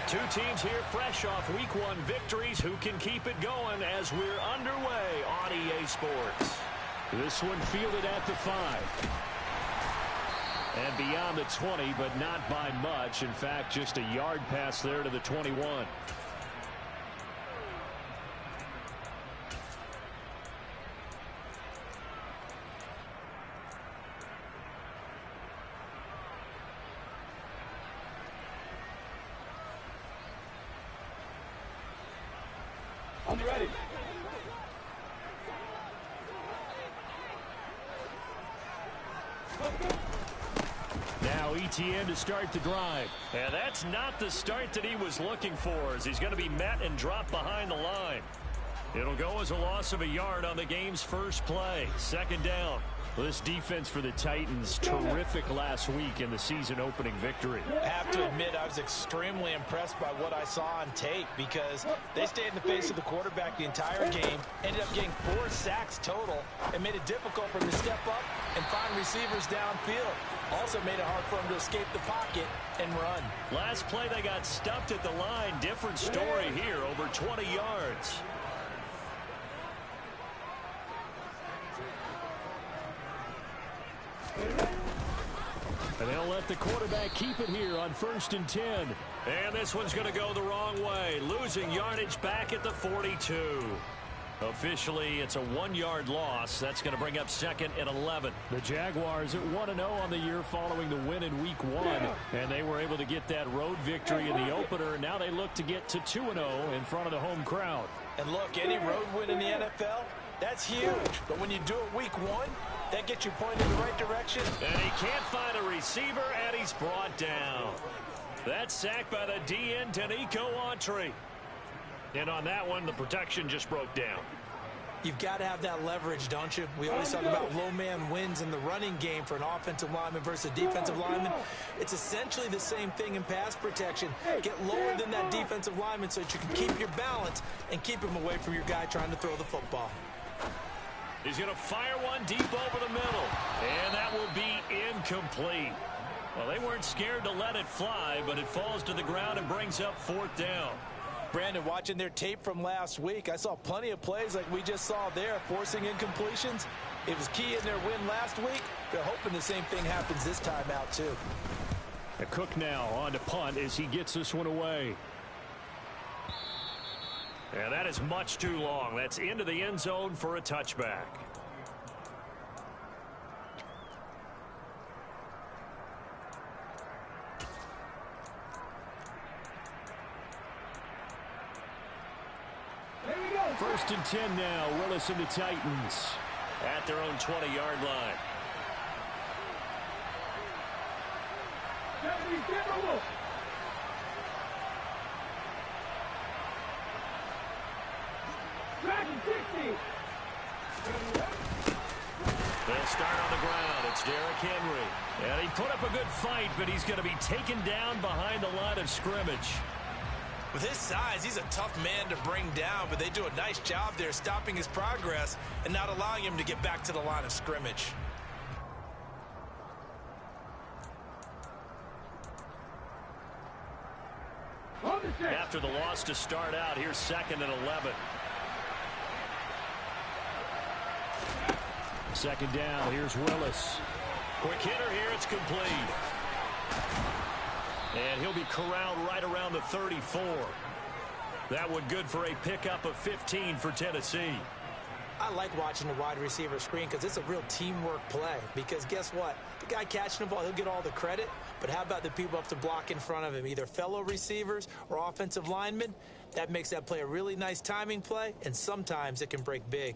Two teams here fresh off Week 1 victories. Who can keep it going as we're underway on EA Sports? This one fielded at the 5. And beyond the 20, but not by much. In fact, just a yard pass there to the 21. I'm ready. Now ETN to start the drive. And that's not the start that he was looking for, as he's going to be met and dropped behind the line. It'll go as a loss of a yard on the game's first play. Second down. This defense for the Titans, terrific last week in the season-opening victory. I have to admit, I was extremely impressed by what I saw on tape because they stayed in the face of the quarterback the entire game, ended up getting 4 sacks total, and made it difficult for him to step up and find receivers downfield. Also made it hard for him to escape the pocket and run. Last play, they got stuffed at the line. Different story here, over 20 yards. And they'll let the quarterback keep it here on 1st and 10. And this one's going to go the wrong way. Losing yardage back at the 42. Officially, it's a 1-yard loss. That's going to bring up 2nd and 11. The Jaguars at 1-0 on the year following the win in Week 1. And they were able to get that road victory in the opener. Now they look to get to 2-0 in front of the home crowd. And look, any road win in the NFL, that's huge. But when you do it Week 1, that gets you pointed in the right direction. And he can't find a receiver, and he's brought down. That's sacked by the DN, Danico Autry. And on that one, the protection just broke down. You've got to have that leverage, don't you? We always talk about low man wins in the running game for an offensive lineman versus a defensive lineman. It's essentially the same thing in pass protection. Get lower than that defensive lineman so that you can keep your balance and keep him away from your guy trying to throw the football. He's going to fire one deep over the middle. And that will be incomplete. Well, they weren't scared to let it fly, but it falls to the ground and brings up 4th down. Brandon, watching their tape from last week, I saw plenty of plays like we just saw there, forcing incompletions. It was key in their win last week. They're hoping the same thing happens this time out, too. A Cook now on to punt as he gets this one away. And that is much too long. That's into the end zone for a touchback. Here we go. 1st and 10 now. Willis and the Titans at their own 20-yard line. They'll start on the ground. It's Derrick Henry. And he put up a good fight, but he's going to be taken down behind the line of scrimmage. With his size, he's a tough man to bring down, but they do a nice job there stopping his progress and not allowing him to get back to the line of scrimmage. After the loss to start out, here's 2nd and 11. 2nd down, here's Willis. Quick hitter here, it's complete. And he'll be corralled right around the 34. That one good for a pickup of 15 for Tennessee. I like watching the wide receiver screen because it's a real teamwork play. Because guess what? The guy catching the ball, he'll get all the credit. But how about the people up to block in front of him, either fellow receivers or offensive linemen? That makes that play a really nice timing play, and sometimes it can break big.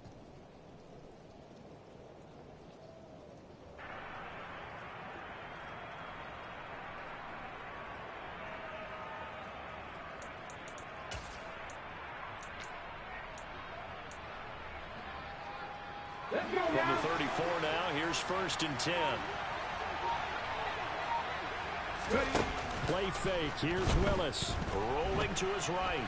From the 34 now, here's 1st and 10. Play fake. Here's Willis. Rolling to his right.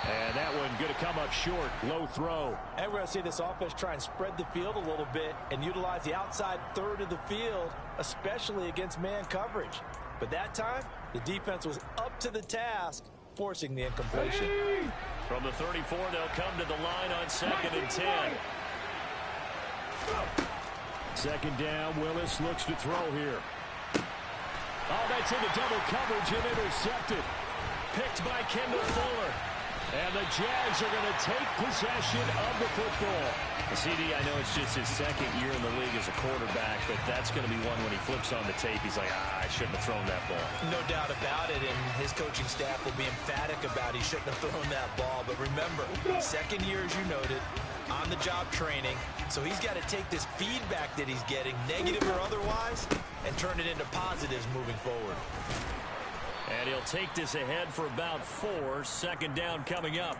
And that one going to come up short. Low throw. And we're going to see this offense try and spread the field a little bit and utilize the outside third of the field, especially against man coverage. But that time, the defense was up to the task, forcing the incompletion. From the 34, they'll come to the line on 2nd and 10. Second down, Willis looks to throw here. Oh, that's into double coverage and intercepted. Picked by Kendall Fuller. And the Jags are going to take possession of the football. CD, I know it's just his 2nd year in the league as a quarterback, but that's going to be one when he flips on the tape. He's like, I shouldn't have thrown that ball. No doubt about it, and his coaching staff will be emphatic about he shouldn't have thrown that ball. But remember, 2nd year, as you noted, on-the-job training, so he's got to take this feedback that he's getting, negative or otherwise, and turn it into positives moving forward. And he'll take this ahead for about 4. 2nd down coming up.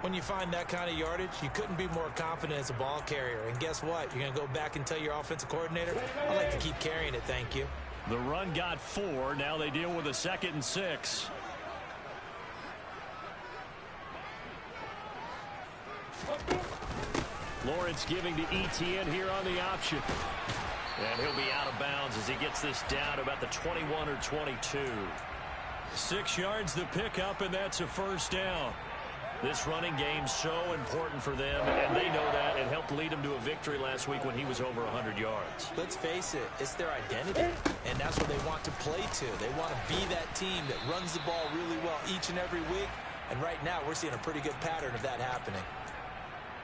When you find that kind of yardage, you couldn't be more confident as a ball carrier. And guess what? You're going to go back and tell your offensive coordinator, I'd like to keep carrying it, thank you. The run got 4. Now they deal with a 2nd and 6. Lawrence giving to Etienne here on the option. And he'll be out of bounds as he gets this down to about the 21 or 22. 6 yards the pickup, and that's a 1st down. This running game's so important for them, and they know that. It helped lead them to a victory last week when he was over 100 yards. Let's face it, it's their identity, and that's what they want to play to. They want to be that team that runs the ball really well each and every week, and right now we're seeing a pretty good pattern of that happening.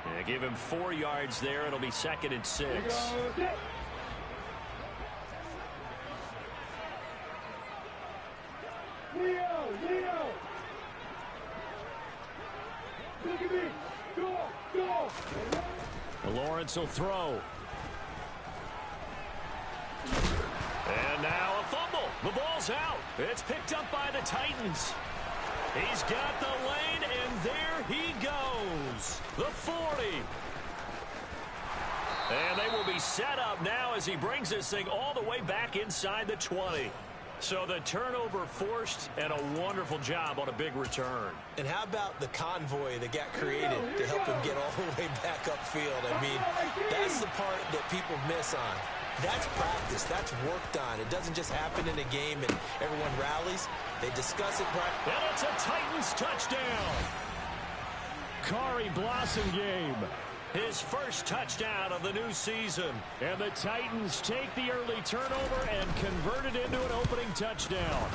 Yeah, give him 4 yards there. It'll be 2nd and 6. Leo! Look at me! Go! Lawrence will throw. And now a fumble. The ball's out. It's picked up by the Titans. He's got the lane, and there he goes. The 40. And they will be set up now as he brings this thing all the way back inside the 20. So the turnover forced, and a wonderful job on a big return. And how about the convoy that got created to help him get all the way back upfield? I mean, that's the part that people miss on. That's practice. That's work done. It doesn't just happen in a game and everyone rallies. They discuss it. And it's a Titans touchdown. Kari Blasingame. His first touchdown of the new season. And the Titans take the early turnover and convert it into an opening touchdown.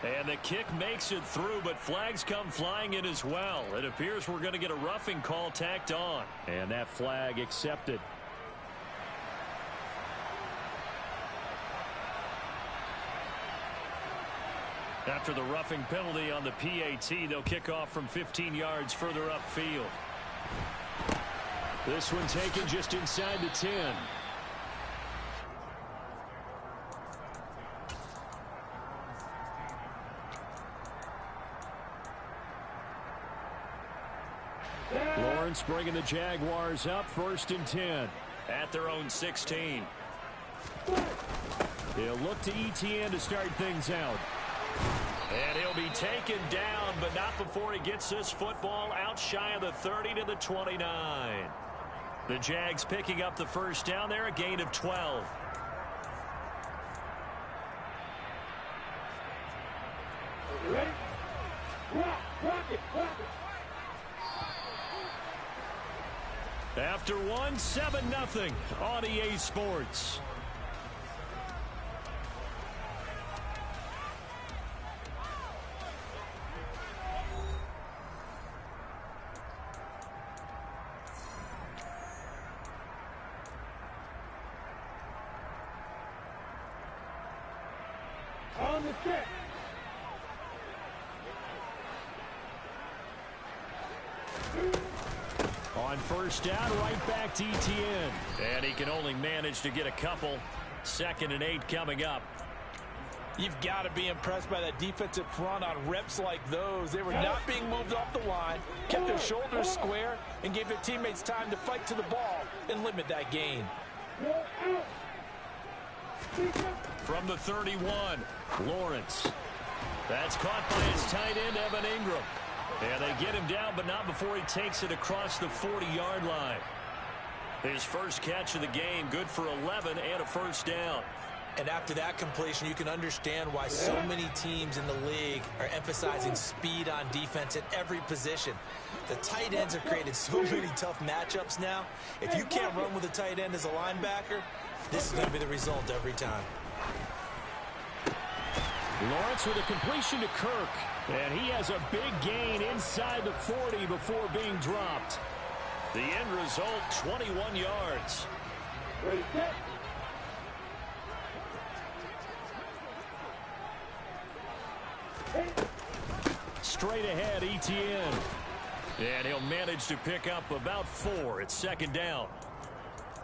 And the kick makes it through, but flags come flying in as well. It appears we're going to get a roughing call tacked on. And that flag accepted. After the roughing penalty on the PAT, they'll kick off from 15 yards further upfield. This one taken just inside the 10. Lawrence bringing the Jaguars up, 1st and 10. At their own 16. They'll look to Etienne to start things out. And he'll be taken down, but not before he gets this football out shy of the 30 to the 29. The Jags picking up the 1st down there, a gain of 12. Ready? Rock it. After one, 7-0 on EA Sports. On the set. On 1st down, right back to Etienne. And he can only manage to get a couple. 2nd and 8 coming up. You've got to be impressed by that defensive front on reps like those. They were not being moved off the line, kept their shoulders square, and gave their teammates time to fight to the ball and limit that gain. From the 31, Lawrence. That's caught by his tight end, Evan Ingram. And they get him down, but not before he takes it across the 40-yard line. His first catch of the game, good for 11 and a 1st down. And after that completion, you can understand why so many teams in the league are emphasizing speed on defense at every position. The tight ends have created so many tough matchups now. If you can't run with a tight end as a linebacker, this is going to be the result every time. Lawrence with a completion to Kirk. And he has a big gain inside the 40 before being dropped. The end result, 21 yards. Ready, set. Straight ahead, Etienne. And he'll manage to pick up about 4. It's second down.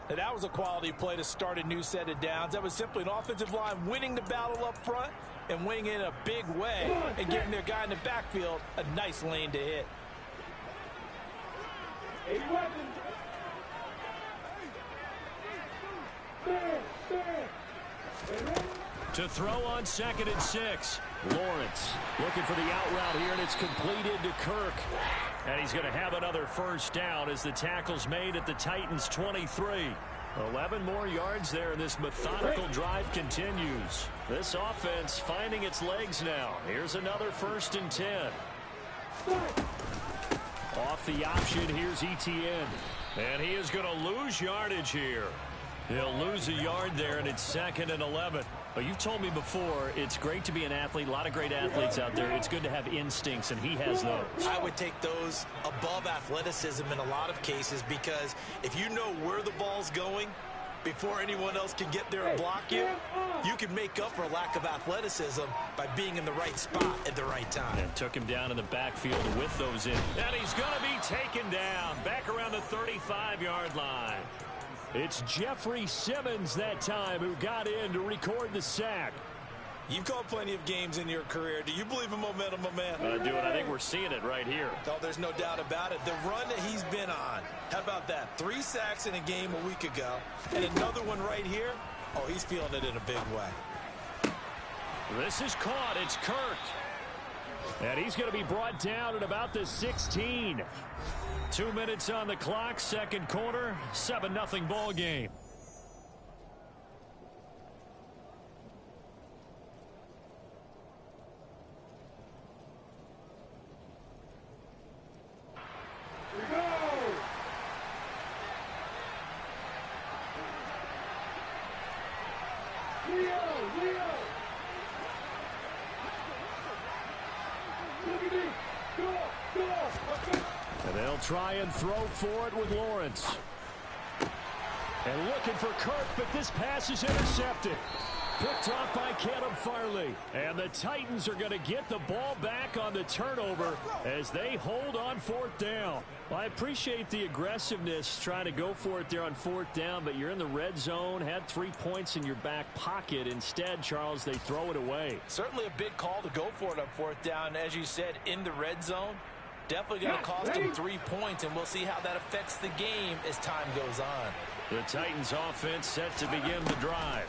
Now, that was a quality play to start a new set of downs. That was simply an offensive line winning the battle up front and winning in a big way and giving their guy in the backfield a nice lane to hit. 80 weapons. Stand. To throw on 2nd and 6. Lawrence looking for the out route here, and it's completed to Kirk. And he's going to have another first down as the tackle's made at the Titans' 23. 11 more yards there, and this methodical drive continues. This offense finding its legs now. Here's another 1st and 10. Off the option, here's Etienne. And he is going to lose yardage here. He'll lose a yard there, and it's 2nd and 11. But you've told me before, it's great to be an athlete. A lot of great athletes out there. It's good to have instincts, and he has those. I would take those above athleticism in a lot of cases, because if you know where the ball's going before anyone else can get there and block you, you can make up for lack of athleticism by being in the right spot at the right time. And took him down in the backfield with those in. And he's going to be taken down back around the 35-yard line. It's Jeffrey Simmons that time who got in to record the sack. You've called plenty of games in your career. Do you believe in momentum, my man? I do, and I think we're seeing it right here. Oh, there's no doubt about it. The run that he's been on. How about that? 3 sacks in a game a week ago, and another one right here. Oh, he's feeling it in a big way. This is caught. It's Kirk. And he's going to be brought down at about the 16. 2 minutes on the clock, second quarter, 7-0 ball game. And they'll try and throw for it with Lawrence. And looking for Kirk, but this pass is intercepted. Picked off by Caleb Farley. And the Titans are going to get the ball back on the turnover as they hold on 4th down. Well, I appreciate the aggressiveness trying to go for it there on 4th down, but you're in the red zone, had 3 points in your back pocket. Instead, Charles, they throw it away. Certainly a big call to go for it on 4th down. As you said, in the red zone. Definitely going to cost them 3 points, and we'll see how that affects the game as time goes on. The Titans offense set to begin the drive.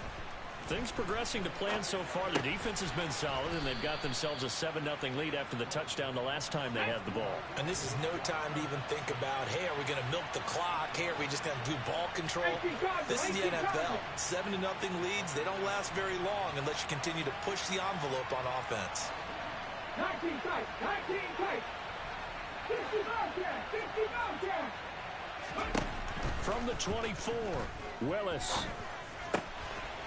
Things progressing to plan so far. Their defense has been solid, and they've got themselves a 7-0 lead after the touchdown the last time they had the ball. And this is no time to even think about, hey, are we going to milk the clock? Hey, are we just going to do ball control? This is the NFL. 7-0 leads, they don't last very long unless you continue to push the envelope on offense. 19 tight, 19 tight. 60 From the 24, Willis.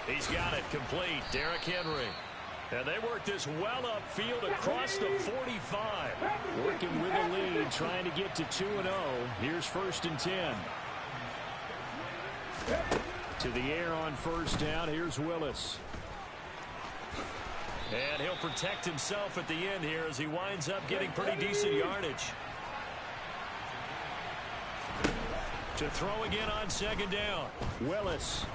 he's got it complete. Derrick Henry. And they work this well upfield across the 45. Working with the lead, trying to get to 2-0. Here's 1st and 10. To the air on 1st down. Here's Willis. And he'll protect himself at the end here as he winds up getting pretty decent yardage. To throw again on 2nd down. Willis.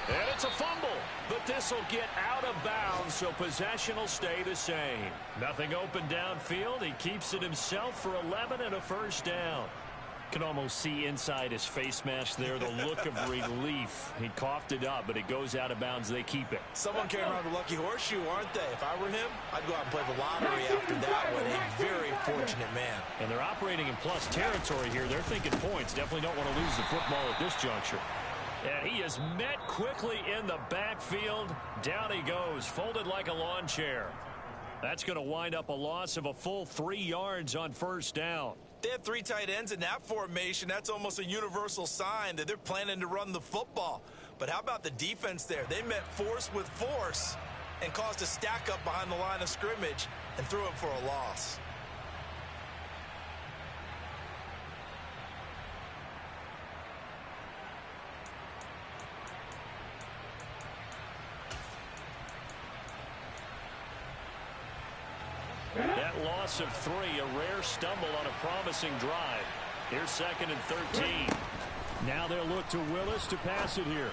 And it's a fumble, but this will get out of bounds, so possession will stay the same. Nothing open downfield. He keeps it himself for 11 and a 1st down. Can almost see inside his face mask there the look of relief. He coughed it up, but it goes out of bounds. They keep it. Someone carrying around a lucky horseshoe, aren't they? If I were him, I'd go out and play the lottery after that one. A very fortunate man. And they're operating in plus territory here. They're thinking points. Definitely don't want to lose the football at this juncture. And he is met quickly in the backfield. Down he goes, folded like a lawn chair. That's going to wind up a loss of a full 3 yards on first down. They have 3 tight ends in that formation. That's almost a universal sign that they're planning to run the football. But how about the defense there? They met force with force and caused a stack up behind the line of scrimmage and threw it for a loss. That loss of 3, a rare stumble on a promising drive. Here's 2nd and 13. Now they'll look to Willis to pass it here.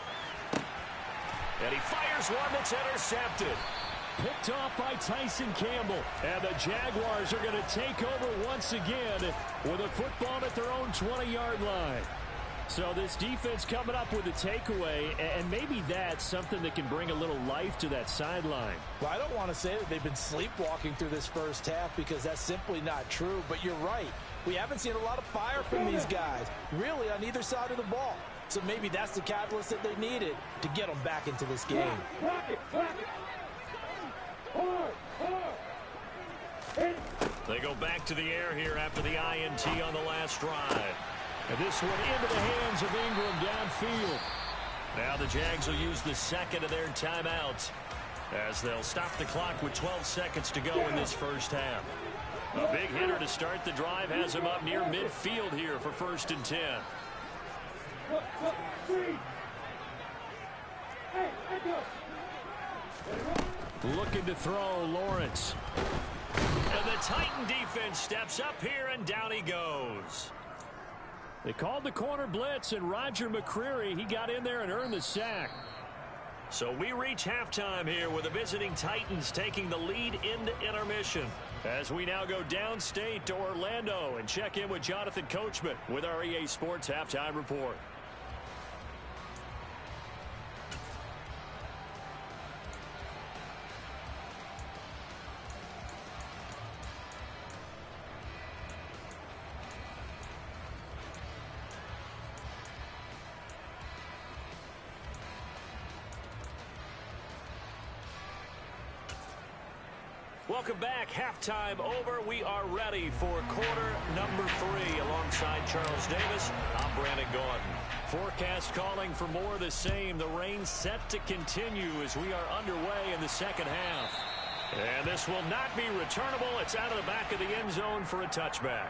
And he fires one that's intercepted. Picked off by Tyson Campbell. And the Jaguars are going to take over once again with a football at their own 20-yard line. So this defense coming up with a takeaway, and maybe that's something that can bring a little life to that sideline. Well, I don't want to say that they've been sleepwalking through this first half because that's simply not true, but you're right. We haven't seen a lot of fire from these guys, really, on either side of the ball. So maybe that's the catalyst that they needed to get them back into this game. They go back to the air here after the INT on the last drive. And this one into the hands of Ingram downfield. Now the Jags will use the second of their timeouts as they'll stop the clock with 12 seconds to go in this first half. A big hitter to start the drive has him up near midfield here for 1st and 10. Looking to throw, Lawrence. And the Titan defense steps up here, and down he goes. They called the corner blitz, and Roger McCreary, he got in there and earned the sack. So we reach halftime here with the visiting Titans taking the lead into intermission. As we now go downstate to Orlando and check in with Jonathan Coachman with our EA Sports Halftime Report. Welcome back. Halftime over. We are ready for quarter number 3 alongside Charles Davis. I'm Brandon Gordon. Forecast calling for more of the same. The rain set to continue as we are underway in the second half. And this will not be returnable. It's out of the back of the end zone for a touchback.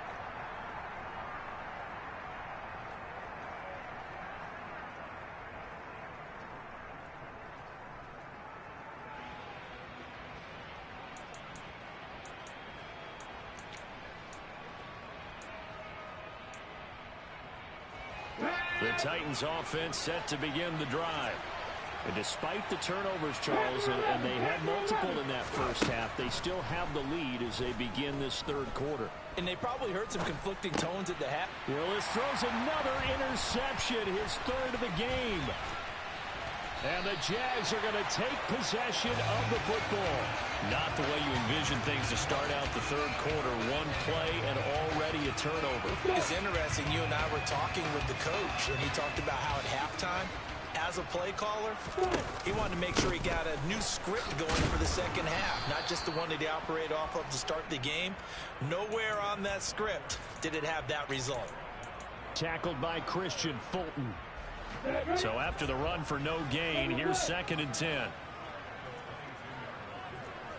The Titans offense set to begin the drive. And despite the turnovers, Charles, and they had multiple in that first half, they still have the lead as they begin this third quarter. And they probably heard some conflicting tones at the half. Willis throws another interception, his 3rd of the game. And the Jags are going to take possession of the football. Not the way you envision things to start out the third quarter. One play and already a turnover. It's interesting. You and I were talking with the coach, and he talked about how at halftime, as a play caller, he wanted to make sure he got a new script going for the second half, not just the one that he operated off of to start the game. Nowhere on that script did it have that result. Tackled by Christian Fulton. So after the run for no gain, here's 2nd and 10.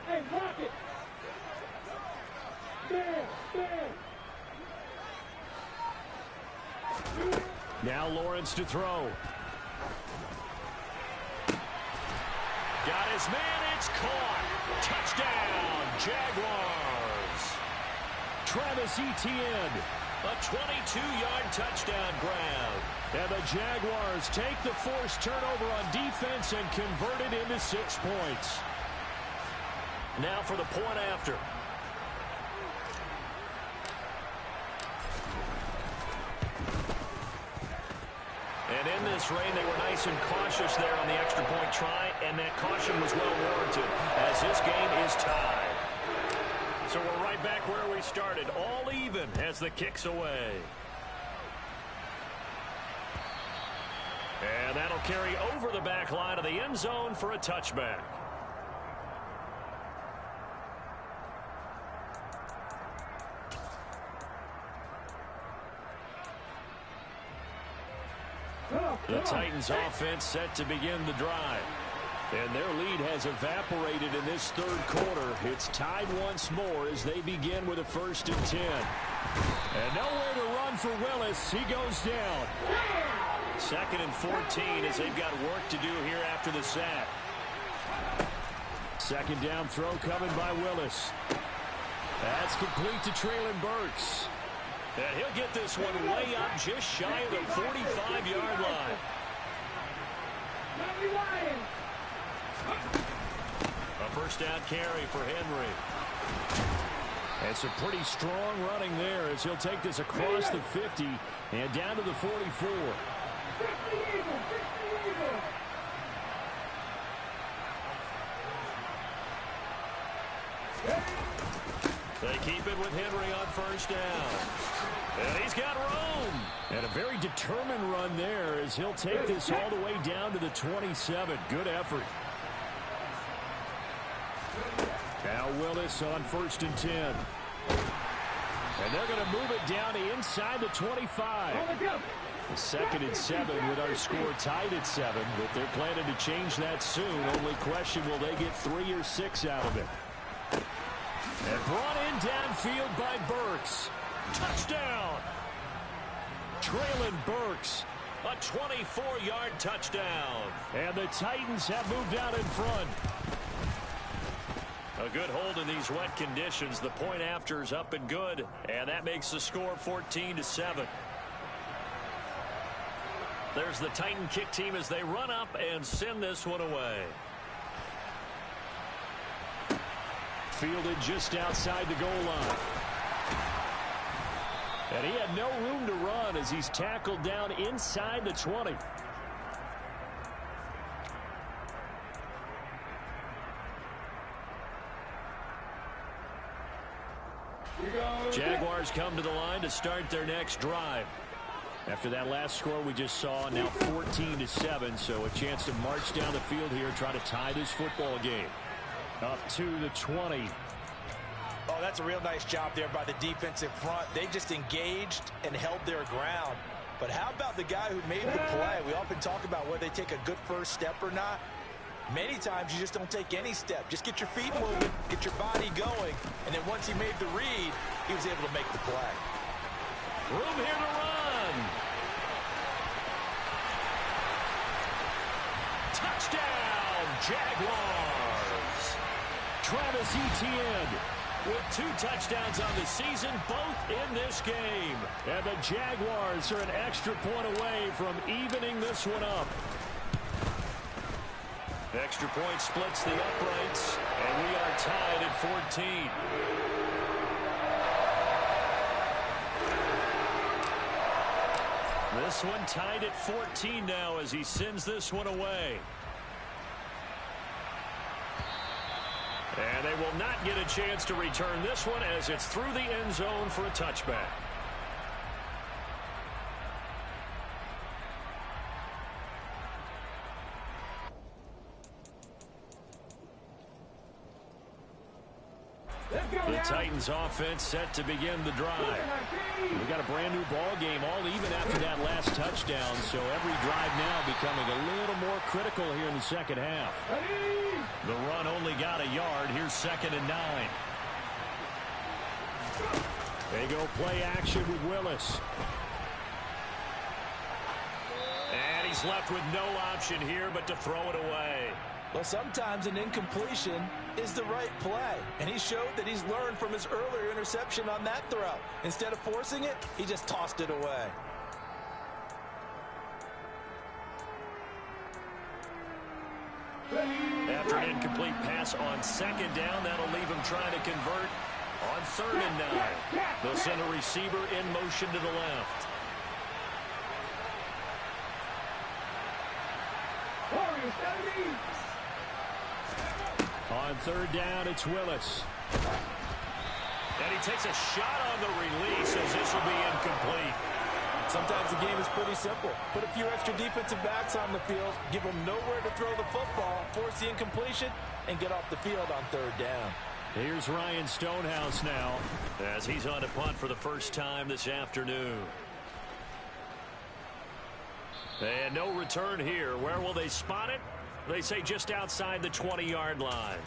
Hey, Rocket! Now Lawrence to throw. Got his man, it's caught. Touchdown, Jaguars. Travis Etienne. A 22-yard touchdown grab. And the Jaguars take the forced turnover on defense and convert it into 6 points. Now for the point after. And in this rain, they were nice and cautious there on the extra point try, and that caution was well warranted as this game is tied. So we're right back where we started, all even as the kick's away. And And that'll carry over the back line of the end zone for a touchback. The Titans offense set to begin the drive. And their lead has evaporated in this third quarter. It's tied once more as they begin with a 1st and 10. And nowhere to run for Willis. He goes down. 2nd and 14 as they've got work to do here after the sack. 2nd down throw coming by Willis. That's complete to Treylon Burks. And he'll get this one way up just shy of the 45-yard line. A 1st down carry for Henry. It's a pretty strong running there as he'll take this across the 50 and down to the 44. They keep it with Henry on 1st down. And he's got room. And a very determined run there as he'll take this all the way down to the 27. Good effort. Now Willis on 1st and 10. And they're going to move it down to inside the 25. 2nd and 7 with our score tied at 7. But they're planning to change that soon. Only question, will they get 3 or 6 out of it? And brought in downfield by Burks. Touchdown! Treylon Burks, a 24-yard touchdown. And the Titans have moved out in front. A good hold in these wet conditions. The point after is up and good. And that makes the score 14-7. There's the Titan kick team as they run up and send this one away. Fielded just outside the goal line. And he had no room to run as he's tackled down inside the 20. Jaguars come to the line to start their next drive. After that last score we just saw, now 14-7, so a chance to march down the field here, try to tie this football game. Up to the 20. Oh, that's a real nice job there by the defensive front. They just engaged and held their ground. But how about the guy who made the play? We often talk about whether they take a good first step or not. Many times you just don't take any step. Just get your feet moving, get your body going, and then once he made the read, he was able to make the play. Room here to run. Touchdown, Jaguars. Travis Etienne with 2 touchdowns on the season, both in this game. And the Jaguars are an extra point away from evening this one up. Extra point splits the uprights, and we are tied at 14. This one tied at 14 now as he sends this one away. And they will not get a chance to return this one as it's through the end zone for a touchback. The Titans offense set to begin the drive. We got a brand new ball game all even after that last touchdown, so every drive now becoming a little more critical here in the second half. The run only got a yard. Here's 2nd and 9. They go play action with Willis. And he's left with no option here but to throw it away. Well, sometimes an incompletion is the right play, and he showed that he's learned from his earlier interception on that throw. Instead of forcing it, he just tossed it away. After an incomplete pass on 2nd down, that'll leave him trying to convert on 3rd and 9. They'll send a receiver in motion to the left. On 3rd down, it's Willis. And he takes a shot on the release as this will be incomplete. Sometimes the game is pretty simple. Put a few extra defensive backs on the field, give them nowhere to throw the football, force the incompletion, and get off the field on third down. Here's Ryan Stonehouse now as he's on to punt for the first time this afternoon. And no return here. Where will they spot it? They say just outside the 20-yard line.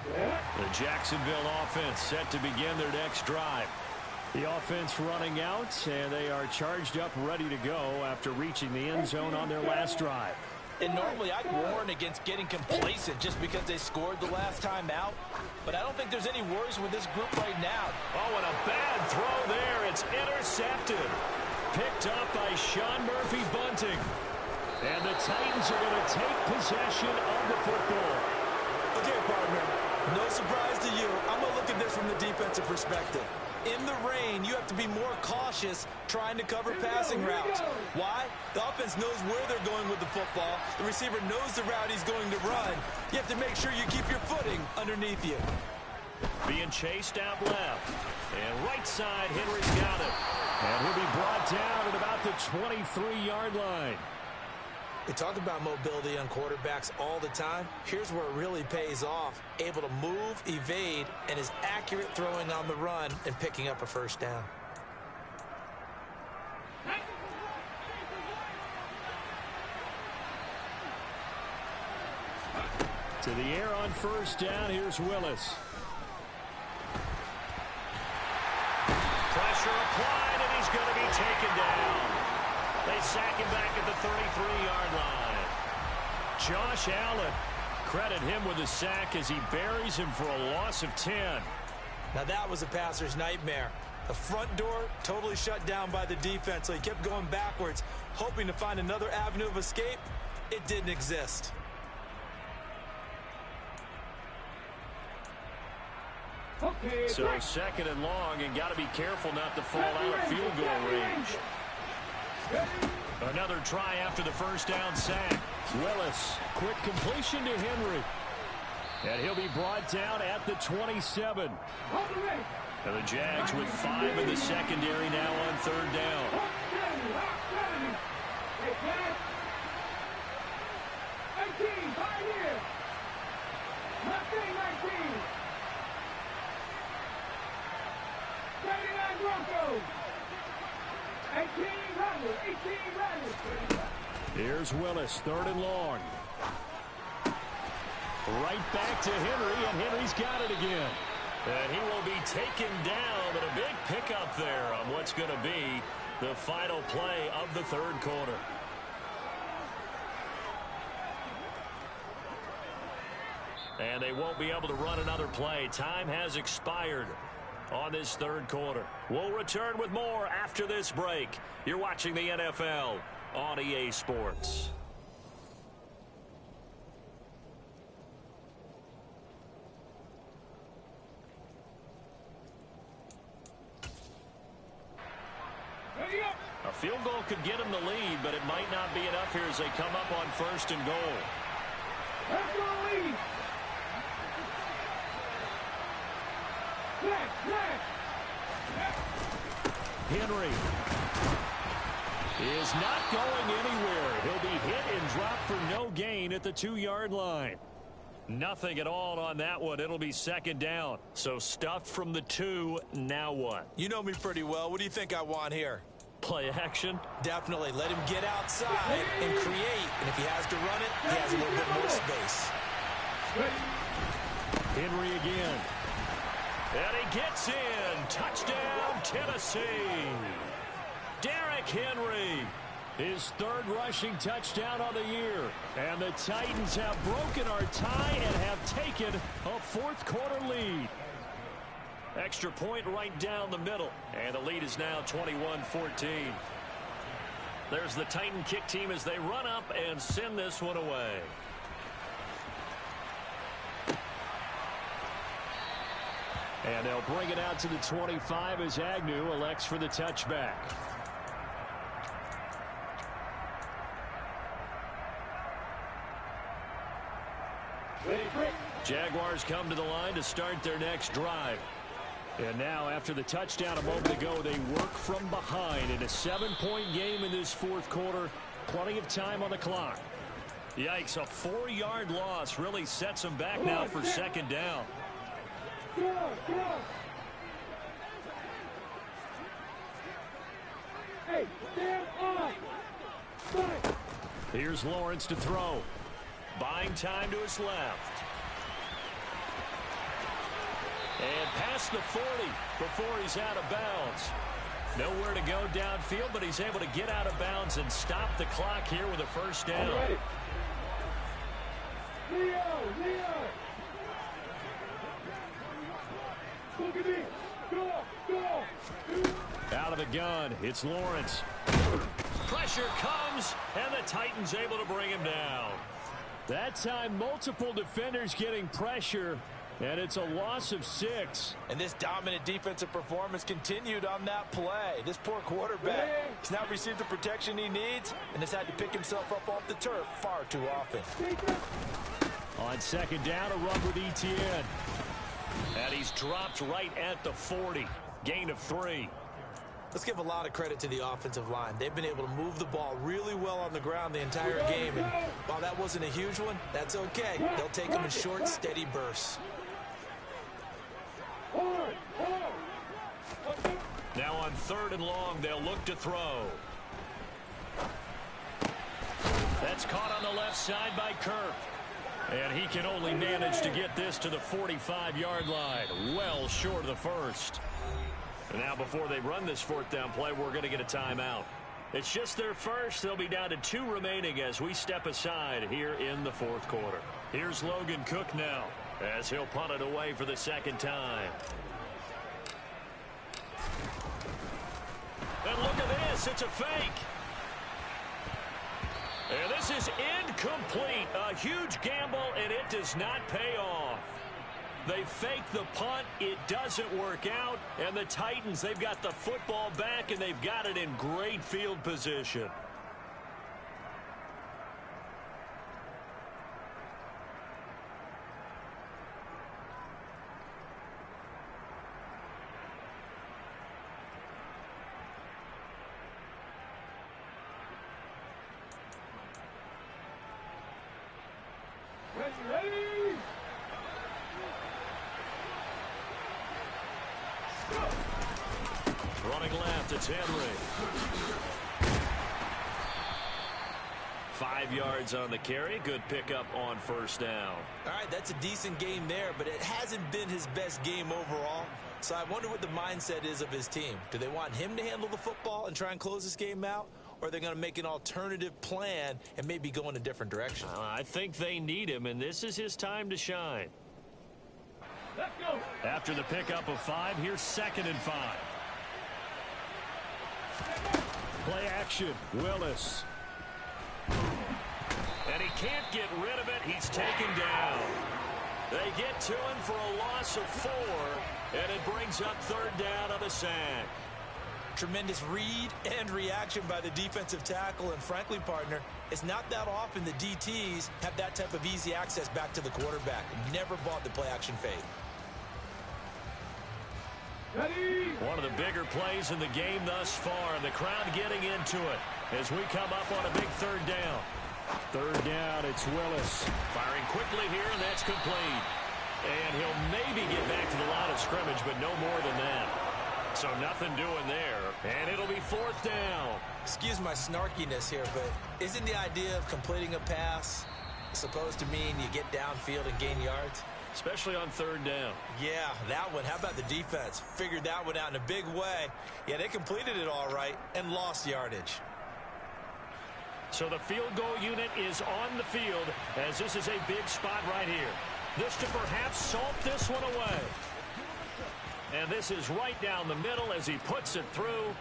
The Jacksonville offense set to begin their next drive. The offense running out, and they are charged up, ready to go after reaching the end zone on their last drive. And normally I'd warn against getting complacent just because they scored the last time out. But I don't think there's any worries with this group right now. Oh, and a bad throw there. It's intercepted. Picked up by Sean Murphy-Bunting. And the Titans are going to take possession of the football. Okay, partner, no surprise to you. I'm going to look at this from the defensive perspective. In the rain, you have to be more cautious trying to cover passing routes. Why? The offense knows where they're going with the football. The receiver knows the route he's going to run. You have to make sure you keep your footing underneath you. Being chased out left. And right side, Henry's got it. And he'll be brought down at about the 23-yard line. We talk about mobility on quarterbacks all the time. Here's where it really pays off. Able to move, evade, and is accurate throwing on the run and picking up a first down. To the air on first down. Here's Willis. Pressure applied, and he's going to be taken down. They sack him back at the 33-yard line. Josh Allen, credit him with a sack as he buries him for a loss of 10. Now that was a passer's nightmare. The front door totally shut down by the defense, so he kept going backwards, hoping to find another avenue of escape. It didn't exist. Okay, So second and long, and got to be careful not to fall out of field goal range. Another try after the first down sack. Willis, quick completion to Henry. And he'll be brought down at the 27. And the Jags with 5 in the secondary now on third down. Here's Willis, third and long. Right back to Henry, and Henry's got it again. And he will be taken down, but a big pickup there on what's going to be the final play of the third quarter. And they won't be able to run another play. Time has expired on this third quarter. We'll return with more after this break. You're watching the NFL on EA Sports. A field goal could get them the lead, but it might not be enough here as they come up on first and goal. That's the lead. Henry is not going anywhere. He'll be hit and dropped for no gain at the 2-yard line. Nothing at all on that one. It'll be second down. So stuffed from the 2. Now what? You know me pretty well. What do you think I want here? Play action? Definitely. Let him get outside and create. And if he has to run it, he has a little bit more space. Henry again. And he gets in. Touchdown, Tennessee. Derrick Henry. His third rushing touchdown on the year. And the Titans have broken our tie and have taken a fourth quarter lead. Extra point right down the middle. And the lead is now 21-14. There's the Titan kick team as they run up and send this one away. And they'll bring it out to the 25 as Agnew elects for the touchback. Ready, quick. Jaguars come to the line to start their next drive. And now, after the touchdown a moment ago, they work from behind in a 7-point game in this fourth quarter. Plenty of time on the clock. Yikes, a 4-yard loss really sets them back now for second down. Hey, stand up. Here's Lawrence to throw. Buying time to his left. And past the 40 before he's out of bounds. Nowhere to go downfield, but he's able to get out of bounds and stop the clock here with a first down. Leo. Look at me. Go. Out of the gun, it's Lawrence. Pressure comes, and the Titans able to bring him down. That time, multiple defenders getting pressure, and it's a loss of 6. And this dominant defensive performance continued on that play. This poor quarterback has not received the protection he needs and has had to pick himself up off the turf far too often. On second down, a run with Etienne. And he's dropped right at the 40. Gain of 3. Let's give a lot of credit to the offensive line. They've been able to move the ball really well on the ground the entire game. And while that wasn't a huge one, that's okay. They'll take them in short, steady bursts. Now on 3rd and long, they'll look to throw. That's caught on the left side by Kirk. And he can only manage to get this to the 45-yard line. Well short of the first. And now before they run this 4th down play, we're going to get a timeout. It's just their first. They'll be down to 2 remaining as we step aside here in the 4th quarter. Here's Logan Cook now as he'll punt it away for the 2nd time. And look at this. It's a fake. And this is incomplete. A huge gamble, and it does not pay off. They fake the punt. It doesn't work out. And the Titans, they've got the football back, and they've got it in great field position. Ready? Running left, it's Henry. 5 yards on the carry. Good pickup on 1st down. All right, that's a decent game there, but it hasn't been his best game overall. So I wonder what the mindset is of his team. Do they want him to handle the football and try and close this game out? Or are they going to make an alternative plan and maybe go in a different direction? I think they need him, and this is his time to shine. Let's go. After the pickup of 5, here's 2nd and 5. Play action, Willis. And he can't get rid of it. He's taken down. They get to him for a loss of 4, and it brings up 3rd down on the sack. Tremendous read and reaction by the defensive tackle, and frankly, partner, it's not that often the DTs have that type of easy access back to the quarterback. Never bought the play-action fade. Ready? One of the bigger plays in the game thus far, and the crowd getting into it as we come up on a big 3rd down. 3rd down, it's Willis. Firing quickly here, and that's complete. And he'll maybe get back to the line of scrimmage, but no more than that. So nothing doing there, and it'll be 4th down. Excuse my snarkiness here, but isn't the idea of completing a pass supposed to mean you get downfield and gain yards? Especially on 3rd down. Yeah, that one. How about the defense? Figured that one out in a big way. Yeah, they completed it all right and lost yardage. So the field goal unit is on the field as this is a big spot right here. This to perhaps salt this one away. And this is right down the middle as he puts it through.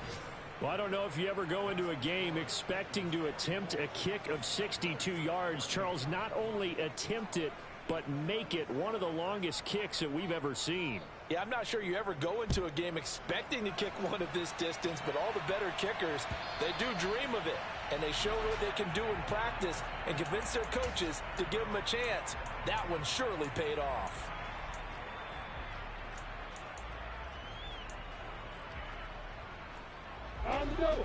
Well, I don't know if you ever go into a game expecting to attempt a kick of 62 yards. Charles, not only attempt it, but make it one of the longest kicks that we've ever seen. Yeah, I'm not sure you ever go into a game expecting to kick one at this distance, but all the better kickers, they do dream of it. And they show what they can do in practice and convince their coaches to give them a chance. That one surely paid off.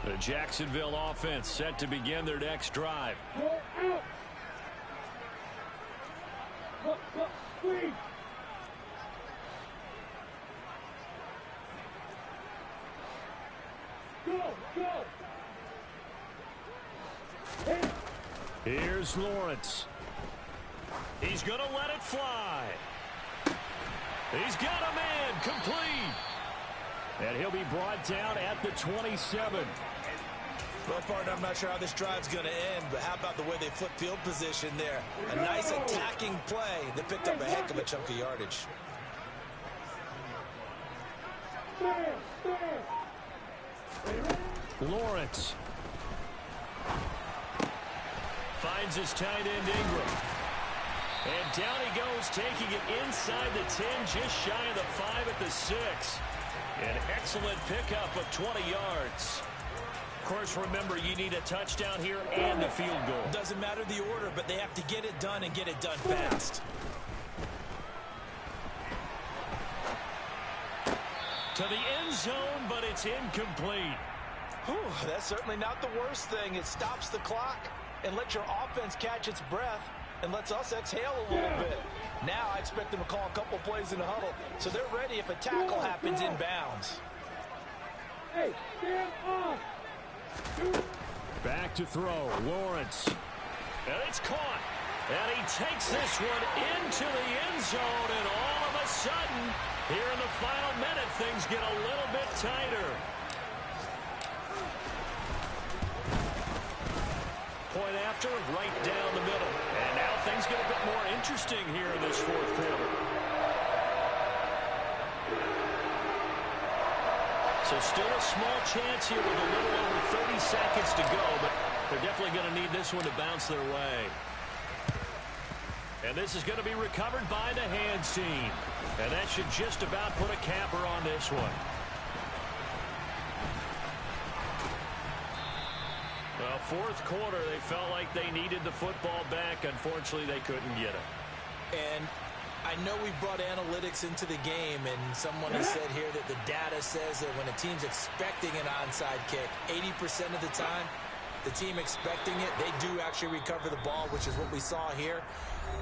The Jacksonville offense set to begin their next drive. Go out. Please. Go. Here's Lawrence. He's going to let it fly. He's got a man complete. And he'll be brought down at the 27. Well, partner, I'm not sure how this drive's going to end, but how about the way they flip field position there? A nice attacking play that picked up a heck of a chunk of yardage. Lawrence. Finds his tight end Ingram. And down he goes, taking it inside the 10, just shy of the 5 at the 6. An excellent pickup of 20 yards. Of course, remember, you need a touchdown here and a field goal. Doesn't matter the order, but they have to get it done and get it done fast. To the end zone, but it's incomplete. Whew, that's certainly not the worst thing. It stops the clock and lets your offense catch its breath and lets us exhale a little bit. Now I expect them to call a couple plays in the huddle, so they're ready if a tackle happens in bounds. Hey, stand off. Back to throw. Lawrence. And it's caught. And he takes this one into the end zone, and all of a sudden, here in the final minute, things get a little bit tighter. Point after, right down the middle. And now things get a bit more interesting here in this fourth quarter. So still a small chance here with a little over 30 seconds to go, but they're definitely going to need this one to bounce their way. And this is going to be recovered by the hands team. And that should just about put a capper on this one. Well, fourth quarter, they felt like they needed the football back. Unfortunately, they couldn't get it. And I know we brought analytics into the game, and someone has said here that the data says that when a team's expecting an onside kick, 80% of the time, the team expecting it, they do actually recover the ball, which is what we saw here.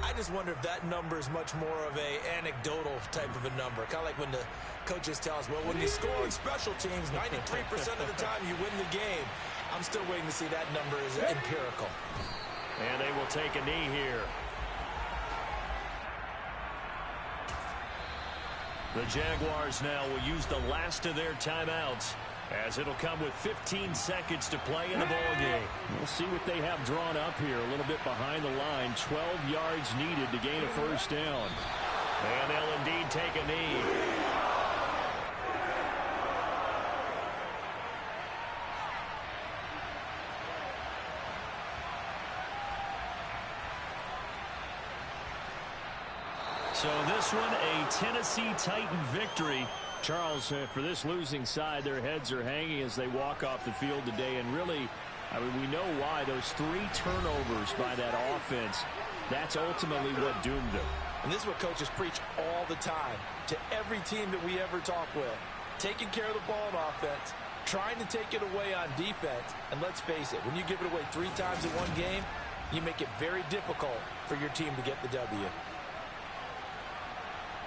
I just wonder if that number is much more of a anecdotal type of a number. Kind of like when the coaches tell us, well, when you score on special teams, 93% of the time you win the game. I'm still waiting to see that number is empirical. And they will take a knee here. The Jaguars now will use the last of their timeouts, as it'll come with 15 seconds to play in the ball game. We'll see what they have drawn up here. A little bit behind the line. 12 yards needed to gain a first down. And they'll indeed take a knee. So this one, a Tennessee Titan victory. Charles, for this losing side, their heads are hanging as they walk off the field today. And really, I mean, we know why. Those 3 turnovers by that offense, that's ultimately what doomed them. And this is what coaches preach all the time to every team that we ever talk with. Taking care of the ball on offense, trying to take it away on defense. And let's face it, when you give it away 3 times in one game, you make it very difficult for your team to get the W.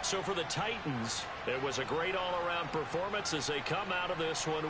So for the Titans, it was a great all-around performance as they come out of this one